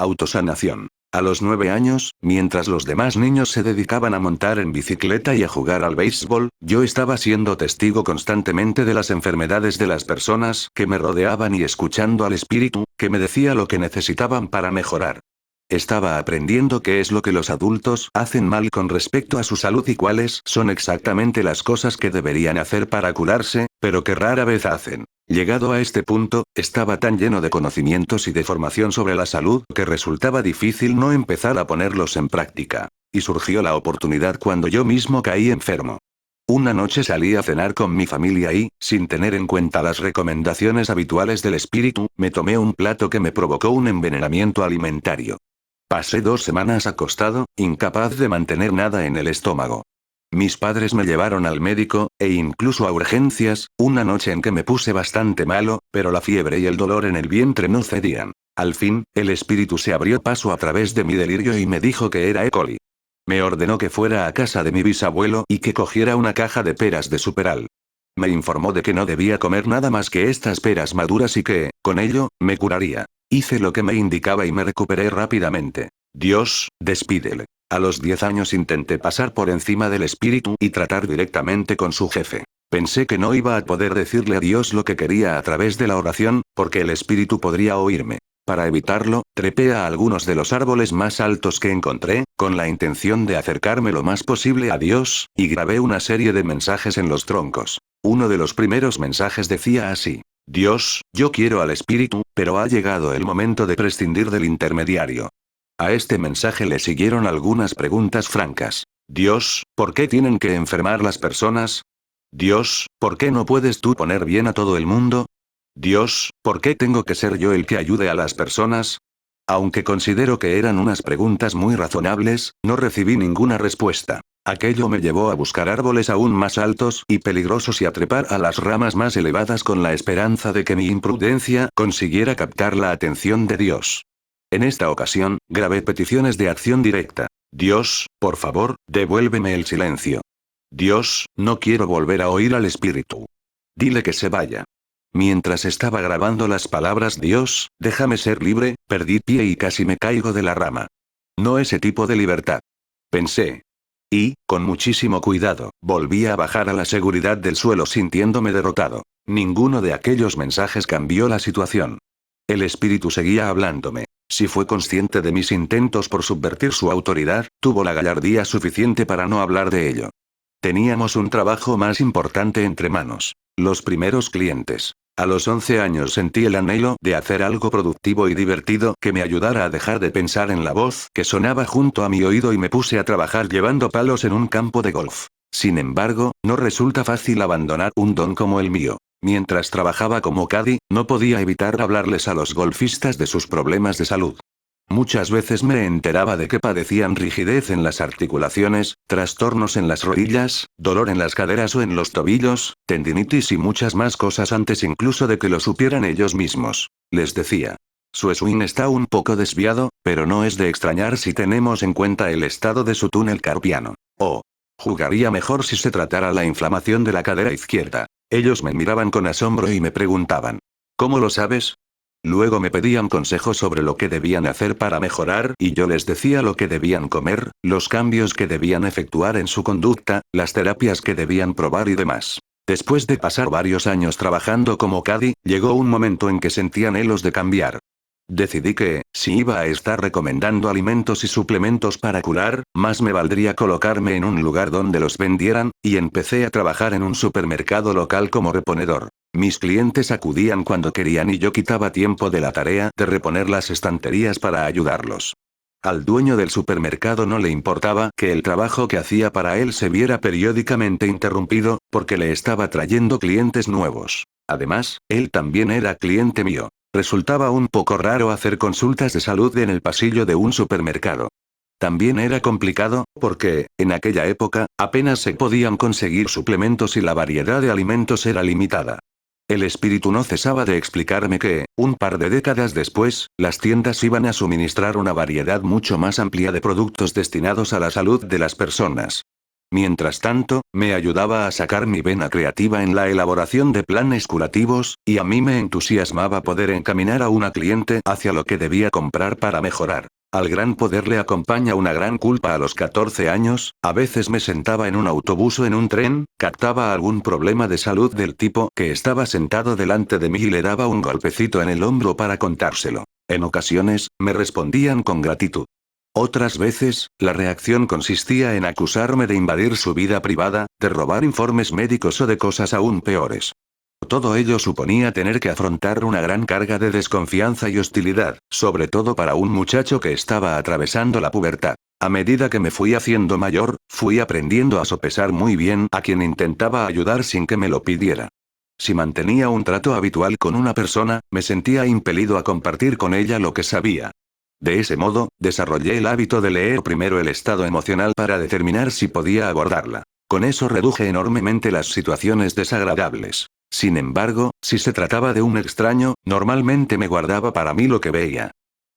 Autosanación. A los 9 años, mientras los demás niños se dedicaban a montar en bicicleta y a jugar al béisbol, yo estaba siendo testigo constantemente de las enfermedades de las personas que me rodeaban y escuchando al espíritu, que me decía lo que necesitaban para mejorar. Estaba aprendiendo qué es lo que los adultos hacen mal con respecto a su salud y cuáles son exactamente las cosas que deberían hacer para curarse, pero que rara vez hacen. Llegado a este punto, estaba tan lleno de conocimientos y de formación sobre la salud que resultaba difícil no empezar a ponerlos en práctica. Y surgió la oportunidad cuando yo mismo caí enfermo. Una noche salí a cenar con mi familia y, sin tener en cuenta las recomendaciones habituales del espíritu, me tomé un plato que me provocó un envenenamiento alimentario. Pasé 2 semanas acostado, incapaz de mantener nada en el estómago. Mis padres me llevaron al médico, e incluso a urgencias, una noche en que me puse bastante malo, pero la fiebre y el dolor en el vientre no cedían. Al fin, el espíritu se abrió paso a través de mi delirio y me dijo que era E. coli. Me ordenó que fuera a casa de mi bisabuelo y que cogiera una caja de peras de superal. Me informó de que no debía comer nada más que estas peras maduras y que, con ello, me curaría. Hice lo que me indicaba y me recuperé rápidamente. Dios, despídele. A los 10 años intenté pasar por encima del espíritu y tratar directamente con su jefe. Pensé que no iba a poder decirle a Dios lo que quería a través de la oración, porque el espíritu podría oírme. Para evitarlo, trepé a algunos de los árboles más altos que encontré, con la intención de acercarme lo más posible a Dios, y grabé una serie de mensajes en los troncos. Uno de los primeros mensajes decía así: Dios, yo quiero al espíritu, pero ha llegado el momento de prescindir del intermediario. A este mensaje le siguieron algunas preguntas francas. Dios, ¿por qué tienen que enfermar las personas? Dios, ¿por qué no puedes tú poner bien a todo el mundo? Dios, ¿por qué tengo que ser yo el que ayude a las personas? Aunque considero que eran unas preguntas muy razonables, no recibí ninguna respuesta. Aquello me llevó a buscar árboles aún más altos y peligrosos y a trepar a las ramas más elevadas con la esperanza de que mi imprudencia consiguiera captar la atención de Dios. En esta ocasión, grabé peticiones de acción directa. Dios, por favor, devuélveme el silencio. Dios, no quiero volver a oír al espíritu. Dile que se vaya. Mientras estaba grabando las palabras Dios, déjame ser libre, perdí pie y casi me caigo de la rama. No ese tipo de libertad. Pensé. Y, con muchísimo cuidado, volví a bajar a la seguridad del suelo sintiéndome derrotado. Ninguno de aquellos mensajes cambió la situación. El espíritu seguía hablándome. Si fue consciente de mis intentos por subvertir su autoridad, tuvo la gallardía suficiente para no hablar de ello. Teníamos un trabajo más importante entre manos. Los primeros clientes. A los 11 años sentí el anhelo de hacer algo productivo y divertido que me ayudara a dejar de pensar en la voz que sonaba junto a mi oído y me puse a trabajar llevando palos en un campo de golf. Sin embargo, no resulta fácil abandonar un don como el mío. Mientras trabajaba como caddy, no podía evitar hablarles a los golfistas de sus problemas de salud. Muchas veces me enteraba de que padecían rigidez en las articulaciones, trastornos en las rodillas, dolor en las caderas o en los tobillos, tendinitis y muchas más cosas antes incluso de que lo supieran ellos mismos. Les decía: su swing está un poco desviado, pero no es de extrañar si tenemos en cuenta el estado de su túnel carpiano. O jugaría mejor si se tratara la inflamación de la cadera izquierda. Ellos me miraban con asombro y me preguntaban: ¿cómo lo sabes? Luego me pedían consejos sobre lo que debían hacer para mejorar y yo les decía lo que debían comer, los cambios que debían efectuar en su conducta, las terapias que debían probar y demás. Después de pasar varios años trabajando como caddy, llegó un momento en que sentí anhelos de cambiar. Decidí que, si iba a estar recomendando alimentos y suplementos para curar, más me valdría colocarme en un lugar donde los vendieran, y empecé a trabajar en un supermercado local como reponedor. Mis clientes acudían cuando querían y yo quitaba tiempo de la tarea de reponer las estanterías para ayudarlos. Al dueño del supermercado no le importaba que el trabajo que hacía para él se viera periódicamente interrumpido, porque le estaba trayendo clientes nuevos. Además, él también era cliente mío. Resultaba un poco raro hacer consultas de salud en el pasillo de un supermercado. También era complicado, porque, en aquella época, apenas se podían conseguir suplementos y la variedad de alimentos era limitada. El espíritu no cesaba de explicarme que, un par de décadas después, las tiendas iban a suministrar una variedad mucho más amplia de productos destinados a la salud de las personas. Mientras tanto, me ayudaba a sacar mi vena creativa en la elaboración de planes curativos, y a mí me entusiasmaba poder encaminar a una cliente hacia lo que debía comprar para mejorar. Al gran poder le acompaña una gran culpa. A los 14 años, a veces me sentaba en un autobús o en un tren, captaba algún problema de salud del tipo que estaba sentado delante de mí y le daba un golpecito en el hombro para contárselo. En ocasiones, me respondían con gratitud. Otras veces, la reacción consistía en acusarme de invadir su vida privada, de robar informes médicos o de cosas aún peores. Todo ello suponía tener que afrontar una gran carga de desconfianza y hostilidad, sobre todo para un muchacho que estaba atravesando la pubertad. A medida que me fui haciendo mayor, fui aprendiendo a sopesar muy bien a quien intentaba ayudar sin que me lo pidiera. Si mantenía un trato habitual con una persona, me sentía impelido a compartir con ella lo que sabía. De ese modo, desarrollé el hábito de leer primero el estado emocional para determinar si podía abordarla. Con eso reduje enormemente las situaciones desagradables. Sin embargo, si se trataba de un extraño, normalmente me guardaba para mí lo que veía.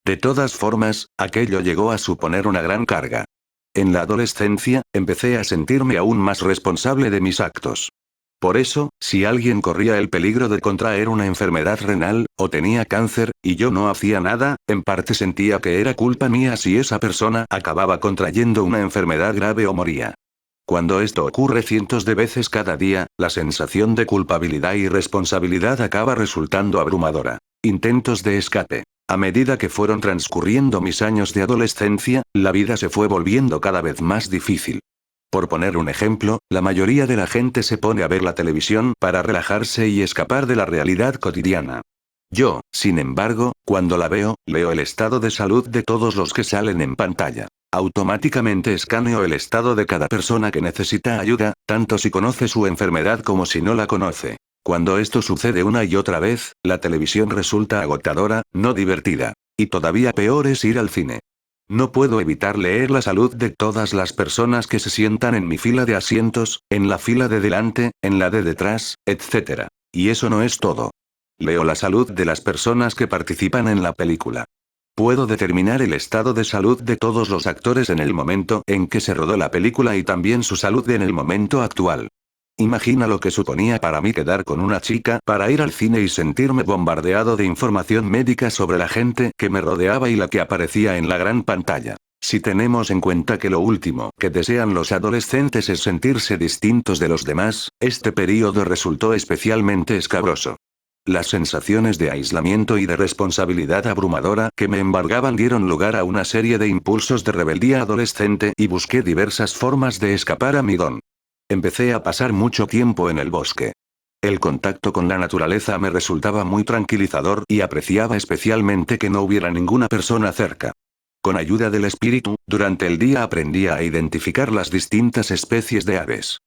De todas formas, aquello llegó a suponer una gran carga. En la adolescencia, empecé a sentirme aún más responsable de mis actos. Por eso, si alguien corría el peligro de contraer una enfermedad renal, o tenía cáncer, y yo no hacía nada, en parte sentía que era culpa mía si esa persona acababa contrayendo una enfermedad grave o moría. Cuando esto ocurre cientos de veces cada día, la sensación de culpabilidad y responsabilidad acaba resultando abrumadora. Intentos de escape. A medida que fueron transcurriendo mis años de adolescencia, la vida se fue volviendo cada vez más difícil. Por poner un ejemplo, la mayoría de la gente se pone a ver la televisión para relajarse y escapar de la realidad cotidiana. Yo, sin embargo, cuando la veo, leo el estado de salud de todos los que salen en pantalla. Automáticamente escaneo el estado de cada persona que necesita ayuda, tanto si conoce su enfermedad como si no la conoce. Cuando esto sucede una y otra vez, la televisión resulta agotadora, no divertida. Y todavía peor es ir al cine. No puedo evitar leer la salud de todas las personas que se sientan en mi fila de asientos, en la fila de delante, en la de detrás, etc. Y eso no es todo. Leo la salud de las personas que participan en la película. Puedo determinar el estado de salud de todos los actores en el momento en que se rodó la película y también su salud en el momento actual. Imagina lo que suponía para mí quedar con una chica para ir al cine y sentirme bombardeado de información médica sobre la gente que me rodeaba y la que aparecía en la gran pantalla. Si tenemos en cuenta que lo último que desean los adolescentes es sentirse distintos de los demás, este período resultó especialmente escabroso. Las sensaciones de aislamiento y de responsabilidad abrumadora que me embargaban dieron lugar a una serie de impulsos de rebeldía adolescente y busqué diversas formas de escapar a mi don. Empecé a pasar mucho tiempo en el bosque. El contacto con la naturaleza me resultaba muy tranquilizador y apreciaba especialmente que no hubiera ninguna persona cerca. Con ayuda del espíritu, durante el día aprendía a identificar las distintas especies de aves.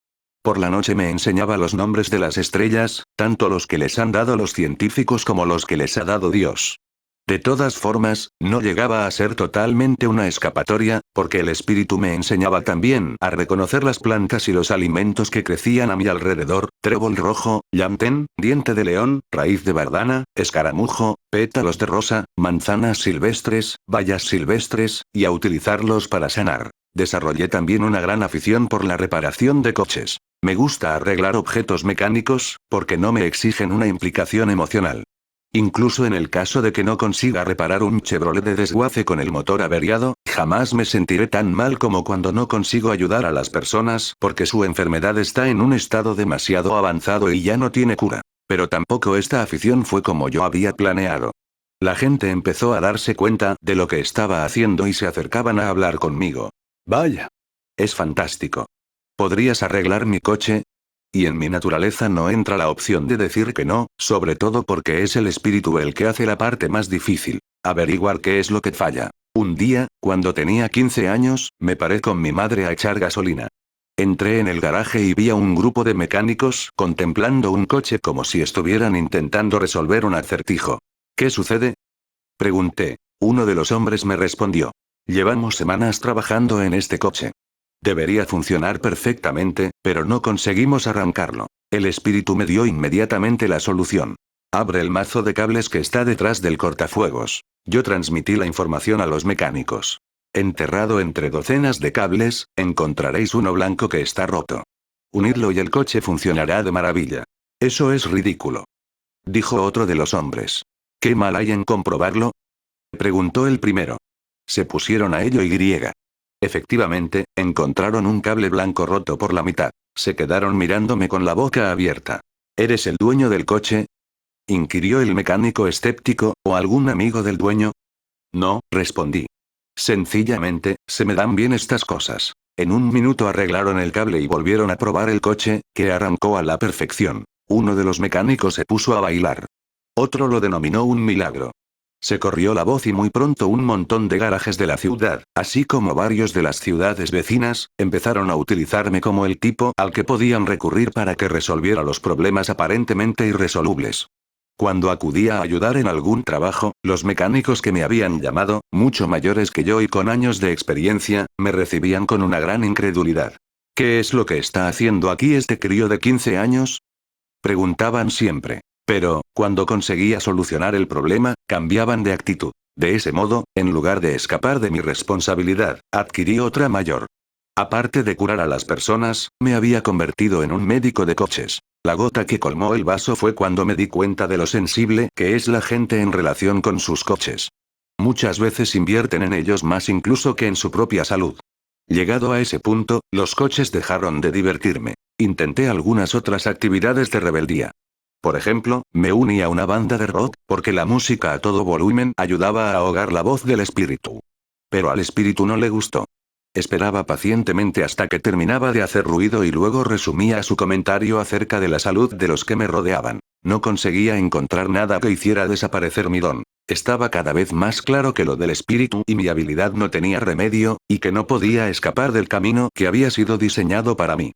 Por la noche me enseñaba los nombres de las estrellas, tanto los que les han dado los científicos como los que les ha dado Dios. De todas formas, no llegaba a ser totalmente una escapatoria, porque el espíritu me enseñaba también a reconocer las plantas y los alimentos que crecían a mi alrededor: trébol rojo, llantén, diente de león, raíz de bardana, escaramujo, pétalos de rosa, manzanas silvestres, bayas silvestres, y a utilizarlos para sanar. Desarrollé también una gran afición por la reparación de coches. Me gusta arreglar objetos mecánicos, porque no me exigen una implicación emocional. Incluso en el caso de que no consiga reparar un Chevrolet de desguace con el motor averiado, jamás me sentiré tan mal como cuando no consigo ayudar a las personas porque su enfermedad está en un estado demasiado avanzado y ya no tiene cura. Pero tampoco esta afición fue como yo había planeado. La gente empezó a darse cuenta de lo que estaba haciendo y se acercaban a hablar conmigo. Vaya. Es fantástico. ¿Podrías arreglar mi coche? Y en mi naturaleza no entra la opción de decir que no, sobre todo porque es el espíritu el que hace la parte más difícil: averiguar qué es lo que falla. Un día, cuando tenía 15 años, me paré con mi madre a echar gasolina. Entré en el garaje y vi a un grupo de mecánicos contemplando un coche como si estuvieran intentando resolver un acertijo. ¿Qué sucede?, pregunté. Uno de los hombres me respondió: llevamos semanas trabajando en este coche. Debería funcionar perfectamente, pero no conseguimos arrancarlo. El espíritu me dio inmediatamente la solución. Abre el mazo de cables que está detrás del cortafuegos. Yo transmití la información a los mecánicos. Enterrado entre docenas de cables, encontraréis uno blanco que está roto. Unidlo y el coche funcionará de maravilla. Eso es ridículo. Dijo otro de los hombres. ¿Qué mal hay en comprobarlo? Preguntó el primero. Se pusieron a ello y. Efectivamente, encontraron un cable blanco roto por la mitad. Se quedaron mirándome con la boca abierta. ¿Eres el dueño del coche? Inquirió el mecánico escéptico, ¿o algún amigo del dueño? No, respondí. Sencillamente, se me dan bien estas cosas. En un minuto arreglaron el cable y volvieron a probar el coche, que arrancó a la perfección. Uno de los mecánicos se puso a bailar. Otro lo denominó un milagro. Se corrió la voz y muy pronto un montón de garajes de la ciudad, así como varios de las ciudades vecinas, empezaron a utilizarme como el tipo al que podían recurrir para que resolviera los problemas aparentemente irresolubles. Cuando acudía a ayudar en algún trabajo, los mecánicos que me habían llamado, mucho mayores que yo y con años de experiencia, me recibían con una gran incredulidad. ¿Qué es lo que está haciendo aquí este crío de 15 años? Preguntaban siempre. Pero, cuando conseguía solucionar el problema, cambiaban de actitud. De ese modo, en lugar de escapar de mi responsabilidad, adquirí otra mayor. Aparte de curar a las personas, me había convertido en un médico de coches. La gota que colmó el vaso fue cuando me di cuenta de lo sensible que es la gente en relación con sus coches. Muchas veces invierten en ellos más incluso que en su propia salud. Llegado a ese punto, los coches dejaron de divertirme. Intenté algunas otras actividades de rebeldía. Por ejemplo, me uní a una banda de rock, porque la música a todo volumen ayudaba a ahogar la voz del espíritu. Pero al espíritu no le gustó. Esperaba pacientemente hasta que terminaba de hacer ruido y luego resumía su comentario acerca de la salud de los que me rodeaban. No conseguía encontrar nada que hiciera desaparecer mi don. Estaba cada vez más claro que lo del espíritu y mi habilidad no tenía remedio, y que no podía escapar del camino que había sido diseñado para mí.